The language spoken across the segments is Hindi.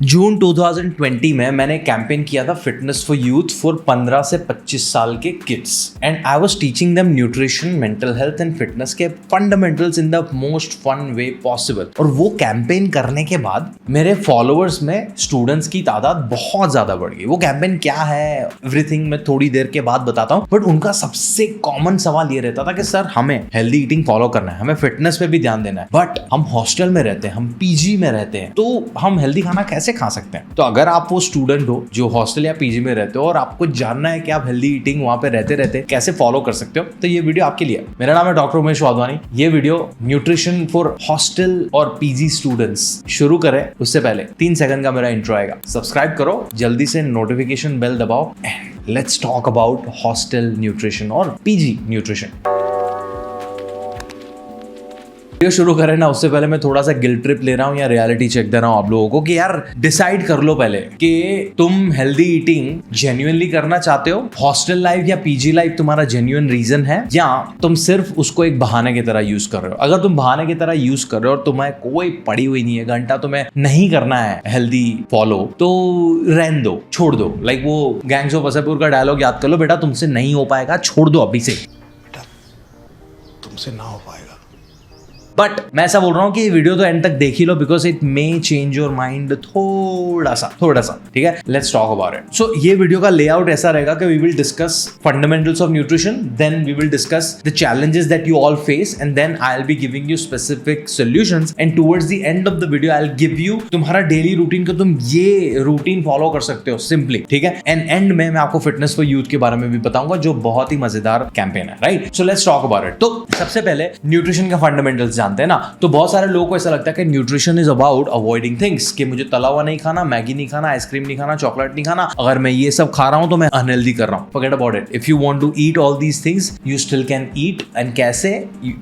जून 2020 में मैंने कैंपेन किया था फिटनेस फॉर यूथ फॉर 15 से 25 साल के kids and I was teaching them nutrition, mental health and fitness के fundamentals in the most fun way possible. और वो कैंपेन करने के बाद मेरे फॉलोअर्स में स्टूडेंट्स की तादाद बहुत ज्यादा बढ़ गई। वो कैंपेन क्या है एवरीथिंग मैं थोड़ी देर के बाद बताता हूँ, बट उनका सबसे कॉमन सवाल ये रहता था कि सर हमें हेल्दी ईटिंग फॉलो करना है, हमें फिटनेस पे भी ध्यान देना है, बट हम हॉस्टल में रहते हैं, हम पीजी में रहते हैं, तो हम हेल्दी खाना कैसे खा सकते हैं? तो अगर आप वो स्टूडेंट हो जो हॉस्टल या पीजी में रहते हो और आपको जानना है कि आप हेल्दी ईटिंग वहां पे रहते रहते कैसे फॉलो कर सकते हो, तो ये वीडियो आपके लिए। मेरा नाम है डॉक्टर उमेश वाधवानी। ये वीडियो न्यूट्रिशन फॉर हॉस्टल और पीजी स्टूडेंट्स। शुरू करें उससे पहले 3 सेकंड का मेरा इंट्रो आएगा। सब्सक्राइब करो, जल्दी से नोटिफिकेशन बेल दबाओ and let's talk about hostel nutrition और पीजी न्यूट्रिशन। शुरू करें ना उससे पहले मैं थोड़ा सा गिल्ट ट्रिप ले रहा हूँ या रियलिटी चेक दे रहा हूँ आप लोगों को कि यार डिसाइड कर लो पहले कि तुम हेल्दी ईटिंग जेन्युइनली करना चाहते हो, हॉस्टल लाइफ या पीजी लाइफ तुम्हारा जेन्युइन रीजन है, या तुम सिर्फ उसको एक बहाने की तरह यूज कर रहे हो। अगर तुम बहाने की तरह यूज कर रहे हो और तुम्हें कोई पड़ी हुई नहीं है, घंटा तुम्हें नहीं करना है हेल्दी फॉलो, तो रहने दो, छोड़ दो। लाइक वो गैंग्स ऑफ वासेपुर का डायलॉग याद कर लो, बेटा तुमसे नहीं हो पाएगा, छोड़ दो अभी से, तुमसे ना हो पाएगा। बट मैं ऐसा बोल रहा हूँ कि ये वीडियो तो एंड तक देख ही लो because it may change your mind थोड़ा सा, ठीक है। Let's talk about it. So ये वीडियो का लेआउट ऐसा रहेगा कि we will discuss fundamentals of nutrition, then we will discuss the challenges that you all face and then I will be giving you specific solutions and towards the end of the video I will give you तुम्हारा डेली रूटीन का तुम ये रूटीन फॉलो कर सकते हो सिंपली, ठीक है। एंड एंड में मैं आपको फिटनेस फॉर यूथ के बारे में भी बताऊंगा जो बहुत ही मजेदार कैंपेन है, right. So let's talk about it. तो सबसे पहले न्यूट्रिशन का फंडामेंटल्स जानते हैं ना, तो बहुत सारे लोगों को ऐसा लगता है कि nutrition is about avoiding things, कि मुझे तला हुआ नहीं खाना, मैगी नहीं खाना, आइसक्रीम नहीं खाना, चॉकलेट नहीं खाना, अगर मैं ये सब खा रहा हूं तो मैं अनहेल्दी कर रहा हूं। Forget about it. If you want to eat all these things you still can eat, and कैसे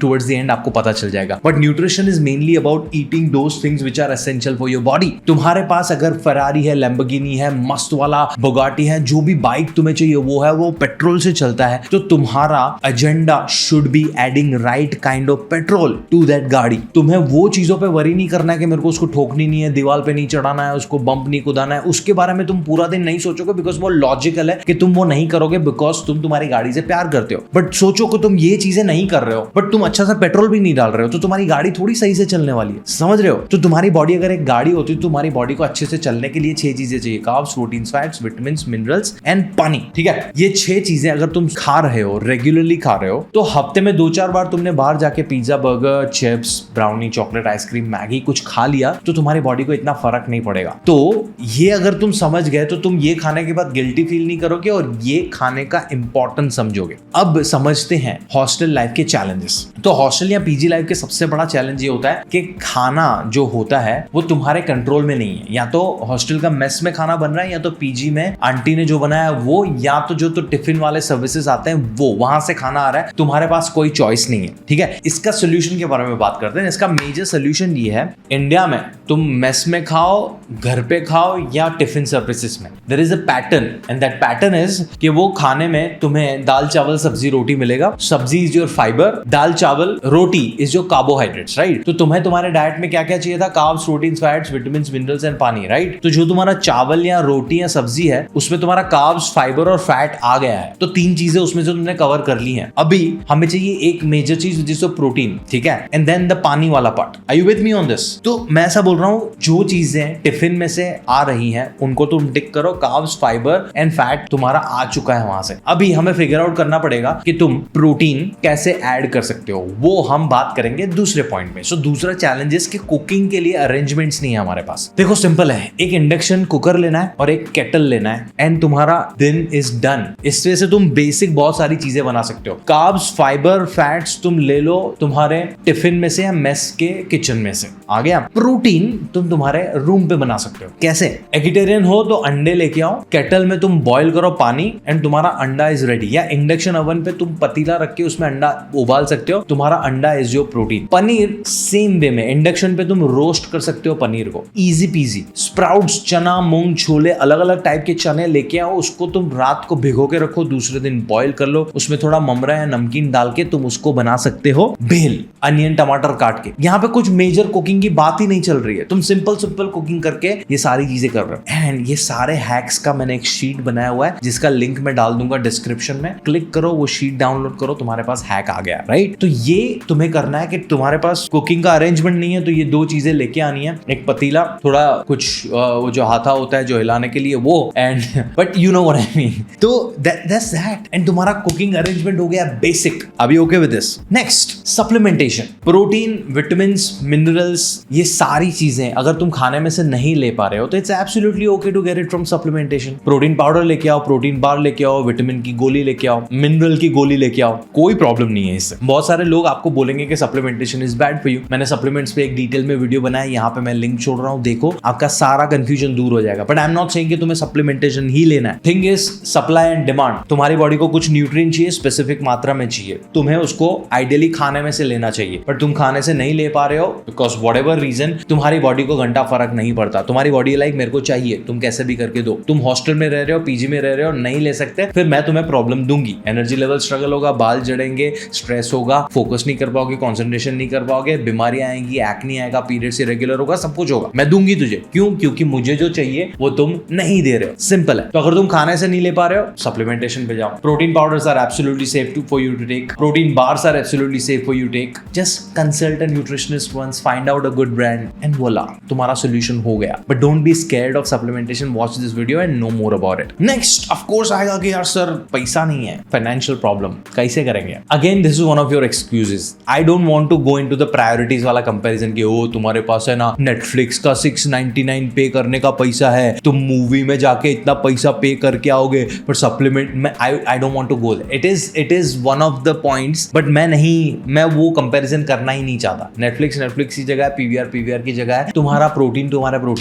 टुवर्ड्स द एंड आपको पता चल जाएगा। But nutrition is mainly about eating those things which are essential for your body. तुम्हारे पास अगर फरारी है, लैम्बोर्गिनी है, मस्त वाला बुगाटी है, जो भी बाइक तुम्हें चाहिए वो है, वो पेट्रोल से चलता है, तो तुम्हारा agenda should be adding right kind of petrol to that गाड़ी। तुम्हें वो चीजों पे वरी नहीं करना है कि मेरे को उसको ठोकनी नहीं है, दीवार पे नहीं चढ़ाना है, उसको बम्प नहीं कुदाना है, उसके बारे में तुम पूरा दिन नहीं सोचोगे बिकॉज वो लॉजिकल है कि तुम वो नहीं करोगे बिकॉज तुम तुम्हारी गाड़ी से प्यार करते हो। बट सोचो कि तुम ये चीजें नहीं कर रहे हो बट तुम अच्छा सा पेट्रोल भी नहीं डाल रहे हो, तो तुम्हारी गाड़ी थोड़ी सही से चलने वाली है, समझ रहे हो। तो तुम्हारी बॉडी अगर एक गाड़ी होती तो तुम्हारी बॉडी को अच्छे से चलने के लिए 6 चीजें चाहिए, carbs, proteins, fats, vitamins, minerals and पानी, ठीक है। ये 6 चीजें अगर तुम खा रहे हो, रेगुलरली खा रहे हो, तो हफ्ते में 2-4 बार तुमने बाहर जाके pizza, burger, chips, brownie, chocolate, ice cream, Maggi कुछ खा लिया तो तुम्हारी बॉडी को इतना फर्क नहीं पड़ेगा। तो ये अगर तुम समझ गए तो तुम ये खाने के बाद गिल्टी फील नहीं करोगे और ये खाने का इंपॉर्टेंस समझोगे। अब समझते हैं हॉस्टल लाइफ के चैलेंजेस। तो हॉस्टल या पीजी लाइफ के सबसे बड़ा चैलेंज ये होता है कि खाना जो होता है वो तुम्हारे कंट्रोल में नहीं है। या तो हॉस्टल का मेस में खाना बन रहा है, या तो पीजी में आंटी ने जो बनाया वो, या तो जो तो टिफिन वाले सर्विसेज आते हैं वो, वहां से खाना आ रहा है, तुम्हारे पास कोई चॉइस नहीं है, ठीक है। इसका सोल्यूशन के बारे में बात करते हैं। इसका मेजर सोल्यूशन ये है, इंडिया में तुम मेस में खाओ, घर पे खाओ या टिफिन सर्विसेज में, there is a pattern and that pattern is कि वो खाने में तुम्हें दाल चावल सब्जी रोटी मिलेगा। सब्जी इज योर फाइबर, दाल चावल रोटी इज योर कार्बोहाइड्रेट्स, राइट। तो तुम्हें तुम्हारे डाइट में क्या क्या चाहिए था? Carbs, proteins, fats, vitamins, minerals and पानी, राइट। तो जो तुम्हारा चावल या रोटी या सब्जी है उसमें तुम्हारा कार्ब्स, फाइबर और फैट आ गया है, तो 3 चीजें उसमें से तुमने कवर कर ली हैं। अभी हमें चाहिए एक मेजर चीज जिसको प्रोटीन, ठीक है, एंड देन द पानी वाला part. Are you with me on this? तो मैं ऐसा बोल रहा हूं जो चीजें टिफिन में से आ रही हैं उनको तुम टिक करो, कार्ब्स, फाइबर एंड फैट तुम्हारा आ चुका है वहां से। अभी हमें फिगर आउट करना पड़ेगा कि तुम प्रोटीन कैसे ऐड कर सकते हो, वो हम बात करेंगे दूसरे पॉइंट में। सो दूसरा चैलेंजेस कि कुकिंग के लिए अरेंजमेंट्स नहीं है हमारे पास। देखो सिंपल है, एक इंडक्शन कुकर लेना है और एक केटल लेना है एंड तुम्हारा दिन इज डन। इससे से तुम बेसिक बहुत सारी चीजें बना सकते हो। कार्ब्स, फाइबर, फैट्स तुम ले लो तुम्हारे टिफिन में से या मेस के किचन में से, आ गया। प्रोटीन तुम तुम्हारे रूम पे बना सकते हो। कैसे? एगिटेरियन हो तो अंडे लेके आओ, केटल में तुम बॉईल करो पानी एंड तुम्हारा अंडा इज रेडी। या इंडक्शन ओवन पे तुम पतीला रख के उसमें अंडा उबाल सकते हो, तुम्हारा अंडा is your protein. Paneer same way में इंडक्शन पे तुम रोस्ट कर सकते हो पनीर को, इजी पीजी। स्प्राउट्स, चना, मूंग, छोले, अलग अलग टाइप के चने लेके आओ, उसको तुम रात को भिगो के रखो, दूसरे दिन बॉईल कर लो, उसमें थोड़ा ममरा या नमकीन डाल के तुम उसको बना सकते हो भेल, अनियन, टमाटर काट के। यहाँ पे कुछ मेजर कुकिंग कुकिंग की बात ही नहीं चल रही है, तुम सिंपल कुकिंग करके ये सारी चीजें कर रहे हो। एंड ये सारे हैक्स का मैंने एक शीट बनाया हुआ है जिसका लिंक मैं डाल दूंगा डिस्क्रिप्शन में, क्लिक करो, वो शीट डाउनलोड करो, तुम्हारे पास हैक आ गया, राइट। तो ये तुम्हें करना है कि तुम्हारे पास कुकिंग का अरेंजमेंट नहीं है तो ये दो चीजें लेके आनी है, एक पतीला, थोड़ा कुछ वो जो हाथा होता है जो हिलाने के लिए वो, and but you know what I mean. तो दैट्स दैट, एंड तुम्हारा कुकिंग अरेंजमेंट हो गया बेसिक। अभी okay with this? Next, supplementation. Protein, vitamins, minerals, ये सारी चीजें अगर तुम खाने में से नहीं ले पा रहे हो तो it's absolutely okay to get it from supplementation. Protein powder लेके आओ, प्रोटीन बार लेके आओ, विटामिन की गोली लेके आओ, मिनरल की गोली लेके आओ, कोई प्रॉब्लम नहीं है इससे। बहुत सारे लोग आपको बोलेंगे कि supplementation is bad for you. मैंने सप्लीमेंट्स पे एक डिटेल में वीडियो बनाया, यहाँ पे मैं लिंक छोड़ रहा हूँ, देखो, आपका सारा कंफ्यूजन दूर हो जाएगा। But I am not saying कि तुम्हें सप्लीमेंटेशन ही लेना है। Thing is supply and demand. तुम्हारी बॉडी को कुछ न्यूट्रिएंट चाहिए, स्पेसिफिक मात्रा में चाहिए, तुम्हें उसको आइडियली खाने में से लेना चाहिए, बट तुम खाने से नहीं ले पा रहे हो बिकॉज व्हाटएवर रीजन, तुम्हारी बॉडी को घंटा फर्क नहीं पड़ता। तुम्हारी बॉडी लाइक मेरे को चाहिए, तुम कैसे भी करके दो। तुम हॉस्टल में रह रहे हो, पीजी में रह रहे हो, नहीं ले सकते, फिर मैं तुम्हें प्रॉब्लम दूंगी। एनर्जी लेवल स्ट्रगल होगा, बाल जड़ेंगे, स्ट्रेस होगा, फोकस नहीं कर पाओगे, कॉन्सेंट्रेशन नहीं कर पाओगे, बीमारियां आएंगी, एक्ने आएगा, पीरियड्स इरेगुलर होगा, सब कुछ होगा। मैं दूंगी तुझे, क्यों? क्योंकि मुझे जो चाहिए वो तुम नहीं दे रहे हो, सिंपल है। तो अगर तुम खाने से नहीं ले पा रहे हो, सप्लीमेंटेशन पे जाओ। Protein powders are absolutely safe for you to take, protein bars are absolutely safe for you take. Just consult a nutritionist once, find out a good brand and voila, तुम्हारा सॉल्यूशन हो गया। But don't be scared of supplementation, watch this video and know more about it. Next of course आएगा कि यार सर पैसा नहीं है, फाइनेंशियल प्रॉब्लम, कैसे करेंगे? Again this is one of your excuses. I don't want to go into the priorities वाला कंपैरिजन कि ओ तुम्हारे पास है ना नेटफ्लिक्स का 699 पे करने का पैसा है, तुम मूवी में जाके इतना पैसा पे करके आओगे, पर सप्लीमेंट में I don't want to go. It is one of the points, but मैं वो कंपैरिजन करना ही नहीं चाहता। नेटफ्लिक्स की जगह है, पीवीआर की जगह है, तुम्हारा प्रोटीन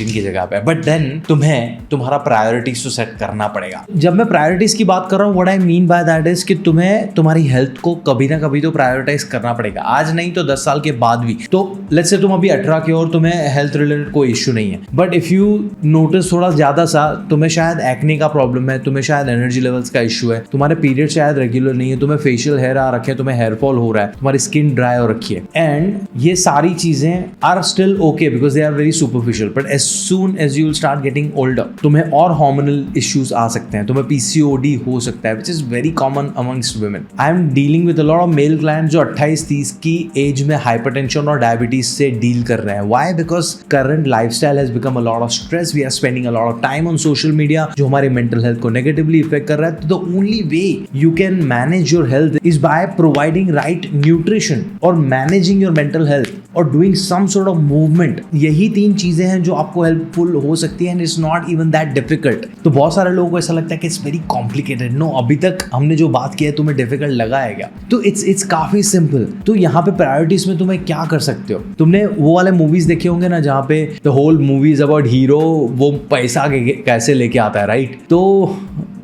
की जगह पे है। बट देन तुम्हें तुम्हारा प्रायोरिटीज तो सेट करना पड़ेगा। जब मैं प्रायोरिटीज की बात कर रहा हूँ, what I mean by that is कि तुम्हें तुम्हारी हेल्थ को कभी ना कभी तो प्रायोरिटाइज करना पड़ेगा, आज नहीं तो 10 साल के बाद भी। तो लेट्स से तुम अभी 18 के और तुम्हें हेल्थ रिलेटेड कोई इश्यू नहीं है, बट इफ यू नोटिस थोड़ा ज्यादा सा, तुम्हें शायद एक्ने का प्रॉब्लम है, तुम्हें शायद एनर्जी लेवल्स का इश्यू है, तुम्हारे पीरियड शायद रेगुलर नहीं है, तुम्हें फेशियल हेयर आ रखे हैं, तुम्हें हेयर फॉल हो रहा है, तुम्हारी स्किन ड्राई हो रखी है, एंड ये सारी चीजें are still okay because they are very superficial. But as soon as you will start getting older, तुम्हें और हार्मोनल इश्यूज आ सकते हैं, तुम्हें पीसीओडी हो सकता है, which is very common amongst women. I am dealing with a lot of male clients जो 28-30 की एज में हाइपरटेंशन और डायबिटीज से डील कर रहे हैं। Why? Because current lifestyle has become a lot of stress, we are spending a lot of time on social media, जो हमारी मेंटल हेल्थ को नेगेटिवली इफेक्ट कर रहा है। तो the only way you can manage your health is by providing right nutrition और मैनेजिंग योर मेंटल हेल्थ और doing some sort of movement. यही 3 चीजें हैं जो आपको हेल्पफुल हो सकती है, and it's not even that difficult. तो बहुत सारे लोगों को ऐसा लगता है कि इट्स वेरी कॉम्प्लिकेटेड। नो, अभी तक हमने जो बात की है तुम्हें डिफिकल्ट लगा है क्या? तो इट्स काफी सिंपल। तो यहाँ पे प्रायोरिटीज में तुम्हें क्या कर सकते हो, तुमने वो वाले मूवीज देखे होंगे ना जहाँ पे the whole movie is about hero वो पैसा कैसे लेके आता है, राइट? तो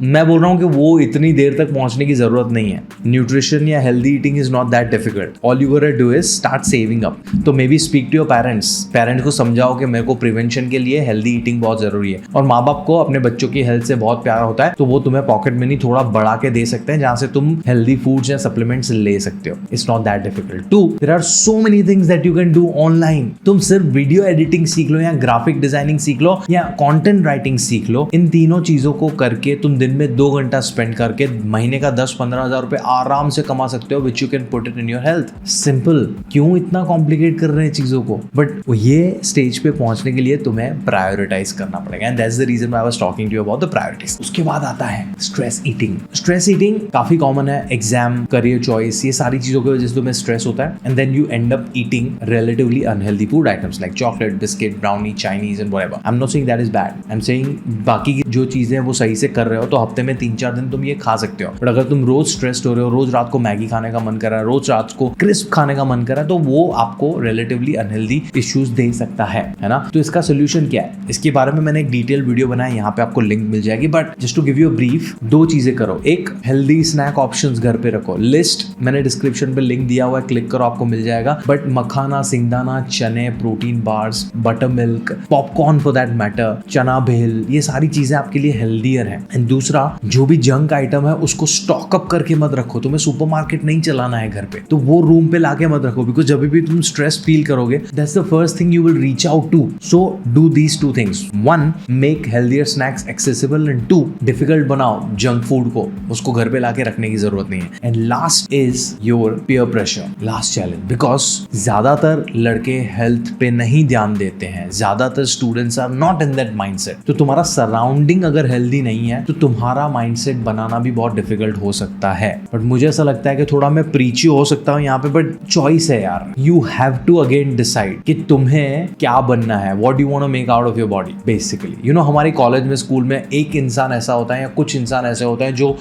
मैं बोल रहा हूँ कि वो इतनी देर तक पहुंचने की जरूरत नहीं है। न्यूट्रिशन या healthy eating is not that difficult. All you gotta do is start saving up. तो maybe speak to your parents को समझाओ कि मेरे को प्रिवेंशन के लिए हेल्दी ईटिंग बहुत जरूरी है। और माँ बाप को अपने बच्चों की हेल्थ से बहुत प्यार होता है, तो वो तुम्हें पॉकेट मनी थोड़ा बढ़ा के दे सकते हैं जहां से तुम हेल्दी फूड्स या सप्लीमेंट्स ले सकते हो। It's not that difficult. Two, there are so many things that you can do online. तुम सिर्फ वीडियो एडिटिंग सीख लो या ग्राफिक डिजाइनिंग सीख लो या कंटेंट राइटिंग सीख लो। इन तीनों चीजों को करके तुम दिन में 2 घंटा स्पेंड करके महीने का 10-15 हजार रुपए आराम से कमा सकते हो, which you can put it in your health. Simple. क्यों इतना कॉम्प्लिकेट कर रहे हैं चीजों को? बट ये स्टेज पे पहुंचने के लिए तुम्हें प्रायोरिटाइज करना पड़ेगा, and that's the reason I was talking to you about the priorities. उसके बाद आता है स्ट्रेस ईटिंग। स्ट्रेस ईटिंग काफी कॉमन है, एग्जाम, करियर चॉइस, ये सारी चीजों की वजह से तुम्हें स्ट्रेस होता है, and then you end up eating relatively unhealthy food items like chocolate, biscuit, brownie, Chinese and whatever. I am not saying that is bad, I am saying बाकी जो चीजें वो सही से कर रहे हो तो हफ्ते में 3-4 दिन तुम ये खा सकते हो। बट अगर तुम रोज स्ट्रेस्ड हो रहे हो, रोज रात को मैगी खाने का मन कर रहा है, रोज रात को क्रिस्प खाने का मन कर रहा है, तो वो आपको रिलेटिवली अनहेल्दी इश्यूज दे सकता है ना? तो इसका सोल्यूशन क्या है? इसके बारे में मैंने एक डिटेल वीडियो बनाया, यहाँ पे आपको लिंक मिल जाएगी। But just to give you a brief, 2 चीजें करो। एक, हेल्दी स्नैक ऑप्शंस घर पे रखो। लिस्ट मैंने डिस्क्रिप्शन पे लिंक दिया हुआ है, क्लिक करो, आपको मिल जाएगा। बट मखाना, सिंगदाना, चने, protein bars, butter milk, popcorn for that matter, चना भेल, ये सारी चीजें आपके लिए हेल्दियर है। एंड दूसरा, जो भी जंक आइटम है उसको स्टॉक अप करके मत रखो। तुम्हें सुपरमार्केट नहीं चलाना है घर पे, तो वो रूम पे लाके मत रखो, बिकॉज जब भी तुम स्ट्रेस फील करोगे that's the first thing you will reach out to. So do these two things. One, make healthier snacks accessible, and two, difficult बनाओ जंक फूड को, उसको घर पे लाके रखने की जरूरत नहीं है। And last is your peer pressure, last challenge, because ज्यादातर लड़के हेल्थ पे नहीं ध्यान देते हैं, ज्यादातर students are not in that mindset. तो तुम्हारा सराउंडिंग अगर हेल्दी नहीं है तो तुम्हारा माइंडसेट बनाना भी बहुत डिफिकल्ट हो सकता है। बट मुझे ऐसा लगता है कि थोड़ा मैं प्रीची हो सकता हूँ यहाँ पे, बट चॉइस है यार। You have to again decide कि तुम्हें क्या बनना है, what you want to make out of your body basically. You know, हमारे कॉलेज में, स्कूल में एक इंसान ऐसा होता है या कुछ इंसान ऐसे होते हैं जो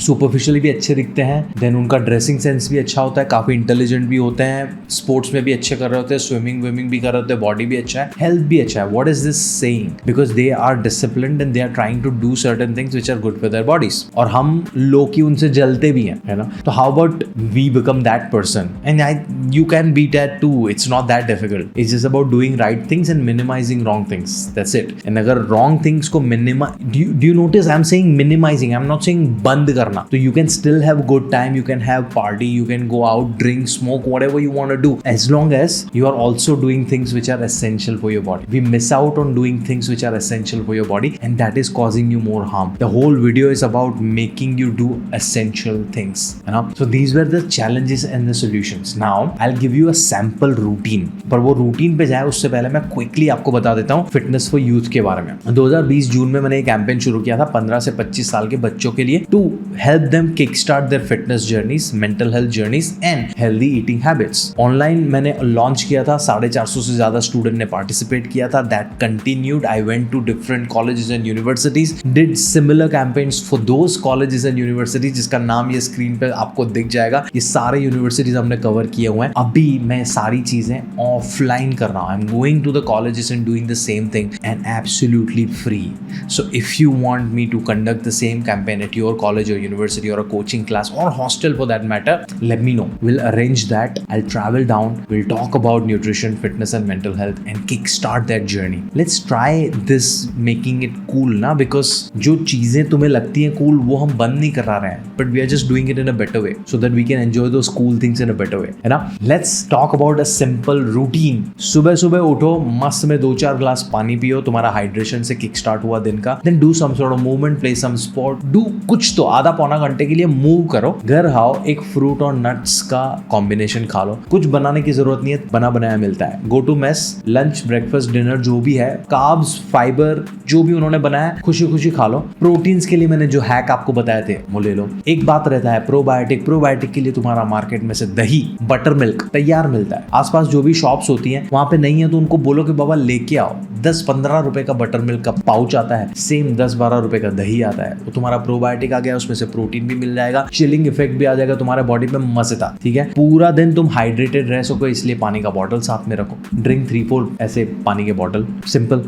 सुपरफिशियली भी अच्छे दिखते हैं, देन उनका ड्रेसिंग सेंस भी अच्छा होता है, काफी इंटेलिजेंट भी होते हैं, स्पोर्ट्स में भी अच्छे कर रहे होते हैं, स्विमिंग भी कर रहे होते हैं, बॉडी भी अच्छा है, हेल्थ भी अच्छा है। What is this saying? Because they are disciplined and they are trying to do certain things which are good for their bodies, और हम लोग की उनसे जलते भी हैं, है ना। तो how about we become that person, and you can be that too. It's not that difficult, it's just about doing right things and minimizing wrong things, that's it. And अगर रॉन्ग थिंग्स को do you notice I am saying minimizing, I am not saying बंद करना। तो you can still have good time, you can have party, you can go out, drink, smoke, whatever you want to do, as long as you are also doing things which are essential for your body. We miss out on doing things which are essential for your body, and that is causing you more harm. The whole video is about making you do essential things, you know. So these were the challenges and the solutions. Now I'll give you a sample routine. पर वो routine पे जाए उससे पहले मैं quickly आपको बता देता हूँ fitness for youth के बारे में। 2020 जून में मैंने एक कैंपेन शुरू किया था 15 से 25 साल के बच्चों के लिए, to help them kickstart their fitness journeys, mental health journeys and healthy eating habits. Online मैंने लॉन्च किया था, 450 से ज्यादा स्टूडेंट ने पार्टिसिपेट किया था। That continued, I went to different colleges and universities, did similar campaigns for those colleges and universities, जिसका नाम ये स्क्रीन पे आपको दिख जाएगा। ये सारे यूनिवर्सिटीज हमने कवर किए हुए हैं। अभी मैं सारी चीजें ऑफलाइन कर रहा हूँ, I am going to the colleges and doing the same thing and absolutely free. So if you want me to conduct the same campaign at your college और यूनिवर्सिटी और अ कोचिंग क्लास और hostel for that matter, let me know, will arrange that. I'll travel down, we'll talk about nutrition, fitness and mental health and kickstart that journey. Let's try this, making it cool ना, because जो चीजें तुम्हें लगती हैं cool वो हम बंद नहीं करा रहे हैं, but we are just doing it in a better way so that we can enjoy those cool things in a better way, है ना। Let's talk about a simple routine. सुबह सुबह उठो, मस्त में 2-4 ग्लास पानी पियो, तुम्हारा हाइड्रेशन से किक स्टार्ट हुआ दिन का। Then do some sort of movement, play some sport, do कुछ तो आधा पौना घंटे के लिए मूव करो। घर आओ, एक फ्रूट और नट्स का कॉम्बिनेशन खा लो, कुछ बनाने की जरूरत नहीं है, बना बनाया मिलता है। Go to mess, lunch, breakfast, dinner जो भी है, कार्ब्स, फाइबर जो भी उन्होंने बनाया खुशी खुशी खा लो। प्रोटीन्स के लिए मैंने जो हैक आपको बताए थे वो ले लो। एक बात रहता है प्रोबायोटिक के लिए तुम्हारा मार्केट में से दही, बटर मिल्क तैयार मिलता है। आसपास जो भी शॉप्स होती हैं वहां पे नहीं है तो उनको बोलो कि बाबा लेके आओ। 10-15 रुपए का बटर मिल्क का पाउच आता है, सेम 10-12 रुपए का दही आता है। तो तुम्हारा प्रोबायोटिक आ गया, उसमें से प्रोटीन भी मिल जाएगा, चिलिंग इफेक्ट भी आ जाएगा तुम्हारे बॉडी पे, मजेदार। ठीक है, पूरा दिन तुम हाइड्रेटेड रह सको, इसलिए पानी का बॉटल साथ में रखो। ड्रिंक 3-4 ऐसे पानी के बॉटल, सिंपल।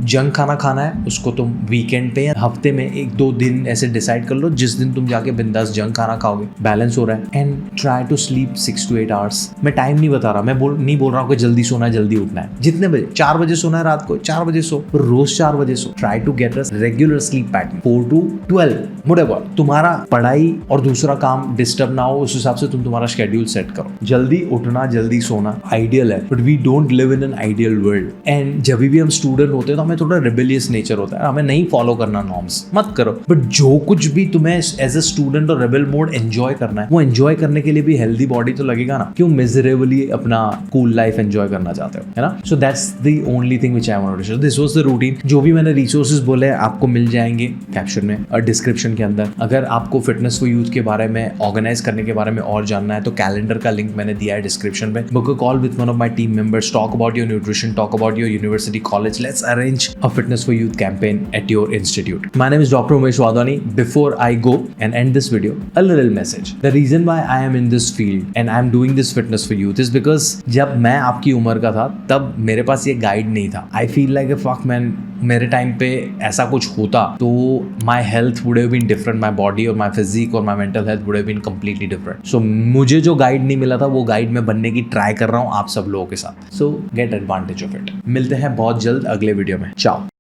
जंक खाना है उसको तुम वीकेंड पे या हफ्ते में 1-2 दिन ऐसे डिसाइड कर लो, जिस दिन तुम जाके बिंदास जंक खाना खाओगे, बैलेंस हो रहा है। And try to sleep 6 to 8 hours। मैं टाइम नहीं बता रहा, मैं नहीं बोल रहा हूँ कि जल्दी सोना है, जल्दी उठना है। जितने बजे, 4 बजे सोना है रात को, 4 बजे सो, रोज 4 बजे सो। Try to get a regular sleep pattern 4 to 12, whatever. तुम्हारा पढ़ाई और दूसरा काम डिस्टर्ब ना हो, उस हिसाब से तुम तुम्हारा शेड्यूल सेट करो। जल्दी उठना, जल्दी सोना आइडियल है, but we don't live in an ideal world. And जब भी हम स्टूडेंट होते हैं तो हमें थोड़ा रिबेलियस नेचर होता है, हमें नहीं फॉलो करना नॉर्म्स, मत करो। बट जो कुछ भी तुम्हें एज अ स्टूडेंट और रेबेल मोड एंजॉय करना है, वो एंजॉय करने के लिए भी हेल्दी बॉडी तो लगेगा ना। क्यों मिजरेबली अपना कूल लाइफ एंजॉय करना चाहते हो, है ना। So that's the only thing which I want to show. This was the routine. जो भी मैंने रिसोर्सेज बोले आपको मिल जाएंगे कैप्शन में और डिस्क्रिप्शन के अंदर। अगर आपको फिटनेस फॉर यूथ के बारे में, ऑर्गेनाइज करने के बारे में और जानना है तो कैलेंडर का लिंक मैंने दिया है डिस्क्रिप्शन में। Book a call with one of my team members, talk about your nutrition, talk about your university, college. Let's arrange a fitness for youth campaign at your institute. My name is Dr. Umesh Wadhwani. Before I go and end this video, a little message. The reason why I am in this field and I am doing this fitness for youth is because जब मैं आपकी उम्र का था तब मेरे पास ये गाइड नहीं था। I feel like a fuck man, मेरे टाइम पे ऐसा कुछ होता तो my health would have been different, my body और my physique और my mental health would have been completely different. So मुझे जो गाइड नहीं मिला था वो गाइड मैं बनने की ट्राई कर रहा हूँ आप सब लोगों के साथ। So get advantage of it. मिलते हैं बहुत जल्द अगले वीडियो में। Ciao.